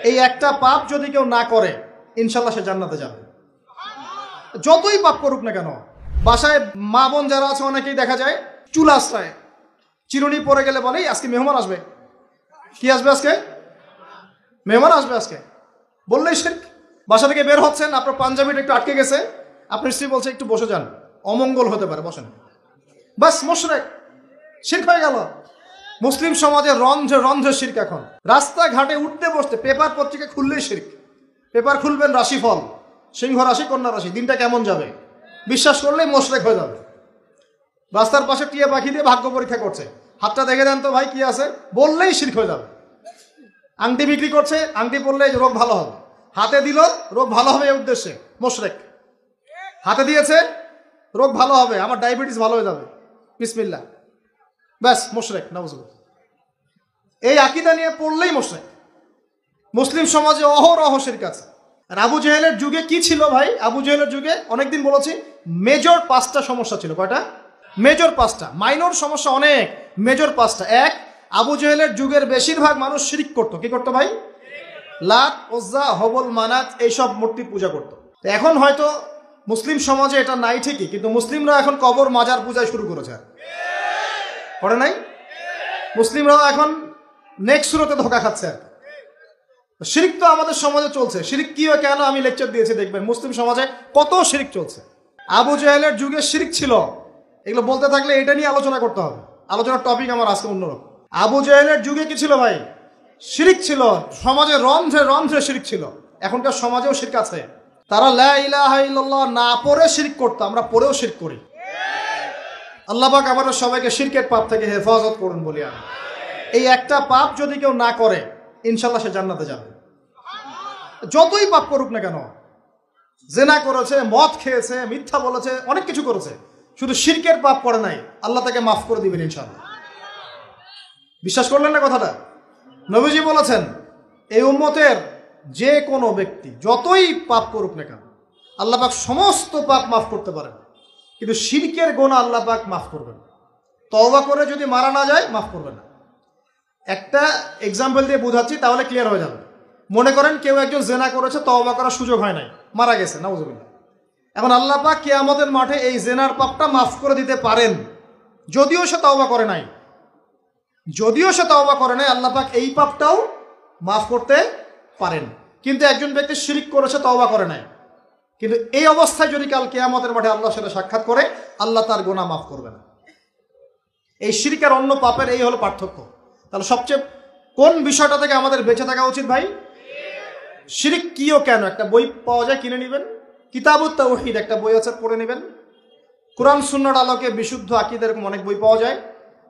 এই একটা পাপ যদি কেউ না করে ইনশাল্লাহ সে জান্নাতে যাবে, যতই পাপ করুক না কেন। বাসায় মা বোন যারা আছে অনেকেই দেখা যায় চুল আশ্রয়, চিরুনি পরে গেলে বলে আজকে মেহমান আসবে। কি আসবে আজকে? মেহমান আসবে আজকে বললেই শিরক। বাসা থেকে বের হচ্ছেন, আপনার পাঞ্জাবিটা একটু আটকে গেছে, আপনার স্ত্রী বলছে একটু বসে যান, অমঙ্গল হতে পারে, বসেন, বাস মুশরিক, শিরক হয়ে গেল। মুসলিম সমাজে রন্ধ্রে রন্ধ্রে শিরক। এখন রাস্তাঘাটে উঠতে বসতে পেপার পত্রিকা খুললেই শিরক। পেপার খুলবেন রাশিফল, সিংহ রাশি কন্যা রাশি, দিনটা কেমন যাবে বিশ্বাস করলেই মুশরিক হয়ে যাবে। রাস্তার পাশে টিয়া পাখি দিয়ে ভাগ্য পরীক্ষা করছে, হাতটা দেখে দেন তো ভাই কি আছে, বললেই শিরক হয়ে যাবে। আংটি বিক্রি করছে, আংটি পরলে রোগ ভালো হবে, হাতে দিল রোগ ভালো হবে এই উদ্দেশ্যে, মুশরিক। হাতে দিয়েছে রোগ ভালো হবে, আমার ডায়াবেটিস ভালো হয়ে যাবে, বিসমিল্লাহ, ব্যাস মুশরিক, নাউজুবিল্লাহ। এই আকীদা নিয়ে পড়লেই মুশরিক। মুসলিম সমাজে অহরহ শিরক আছে। আর আবু জেহেলের যুগে কি ছিল ভাই? আবু জেহেলের যুগে অনেকদিন বলেছি মেজর 5টা সমস্যা ছিল। কয়টা? মেজর 5টা, মাইনর সমস্যা অনেক, মেজর 5টা। এক, আবু জেহেলের যুগের বেশিরভাগ মানুষ শিরক করতো। কি করতো ভাই? লাত, উজ্জা, হবল, মানাত এইসব মূর্তি পূজা করতো। এখন হয়তো মুসলিম সমাজে এটা নাই ঠিকই, কিন্তু মুসলিমরা এখন কবর মাজার পূজায় শুরু করেছে, করে নাই? মুসলিমরাও এখন নেক্সট সুরতে ধোকা খাচ্ছে। শিরক তো আমাদের সমাজে চলছে। শিরক কি হয় কেন আমি লেকচার দিয়েছি, দেখবেন মুসলিম সমাজে কত শিরক চলছে। আবু জেহেলের যুগে শিরক ছিল, এগুলো বলতে থাকলে এটা নিয়ে আলোচনা করতে হবে। আলোচনার টপিক আমার আজকে অন্যরকম। আবু জেহেলের যুগে কি ছিল ভাই? শিরক ছিল, সমাজে রন্ধ্রে রন্ধ্রে শিরক ছিল। এখনকার সমাজেও শিরক আছে। তারা লা ইলাহা ইল্লাল্লাহ না পড়ে শিরক করতো, আমরা পড়েও শিরক করি। আল্লাহ পাক আমাদের সবাইকে শিরকের পাপ থেকে হেফাজত করুন বলি আমি। এই একটা পাপ যদি কেউ না করে ইনশাল্লাহ সে জান্নাতে যাবে, যতই পাপ করুক না কেন। জেনা করেছে, মদ খেয়েছে, মিথ্যা বলেছে, অনেক কিছু করেছে, শুধু শিরকের পাপ করে নাই, আল্লাহ তাকে মাফ করে দিবেন ইনশাল্লাহ। বিশ্বাস করলেন না কথাটা? নবীজি বলেছেন এই উম্মতের যে কোনো ব্যক্তি যতই পাপ করুক না কেন আল্লাহ পাক সমস্ত পাপ মাফ করতে পারেন, কিন্তু শিরকের গুনাহ আল্লাহ পাক মাফ করবেন। তওবা করে যদি মারা না যায় মাফ করবেন না। একটা এক্সাম্পল দিয়ে বোঝাচ্ছি, তাহলে ক্লিয়ার হয়ে যাবে। মনে করেন কেউ একজন জেনা করেছে, তওবা করার সুযোগ হয় নাই, মারা গেছে, নাউজুবিল্লাহ। এখন আল্লাহ পাক কিয়ামতের মাঠে এই জেনার পাপটা মাফ করে দিতে পারেন, যদিও সে তওবা করে নাই। আল্লাহ পাক এই পাপটাও মাফ করতে পারেন। কিন্তু একজন ব্যক্তি শিরক করেছে, তওবা করে নাই, কিন্তু এই অবস্থায় যদি কাল কিয়ামতের মাঠে আল্লাহর সাথে সাক্ষাৎ করে, আল্লাহ তার গুনাহ মাফ করবে না। এই শিরক আর অন্য পাপের এই হলো পার্থক্য। তাহলে সবচেয়ে কোন বিষয়টা থেকে আমাদের বেঁচে থাকা উচিত ভাই? শিরক কি ও কেন, একটা বই পাওয়া যায়, কিনে নেবেন। কিতাবুত তাওহীদ একটা বই আছে, পড়ে নেবেন। কোরআন সুন্নাহর আলোকে বিশুদ্ধ আকীদা, এরকম অনেক বই পাওয়া যায়।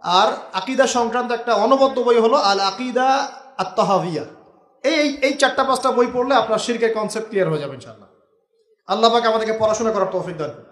আর আকীদা সংক্রান্ত একটা অনবদ্য বই হলো আল আকীদা আত-তাহাওয়িয়া। এই 4-5টা বই পড়লে আপনার শিরকের কনসেপ্ট ক্লিয়ার হয়ে যাবে ইনশাআল্লাহ। আল্লাহ পাক আমাদেরকে পড়াশোনা করার তৌফিক দান করুন।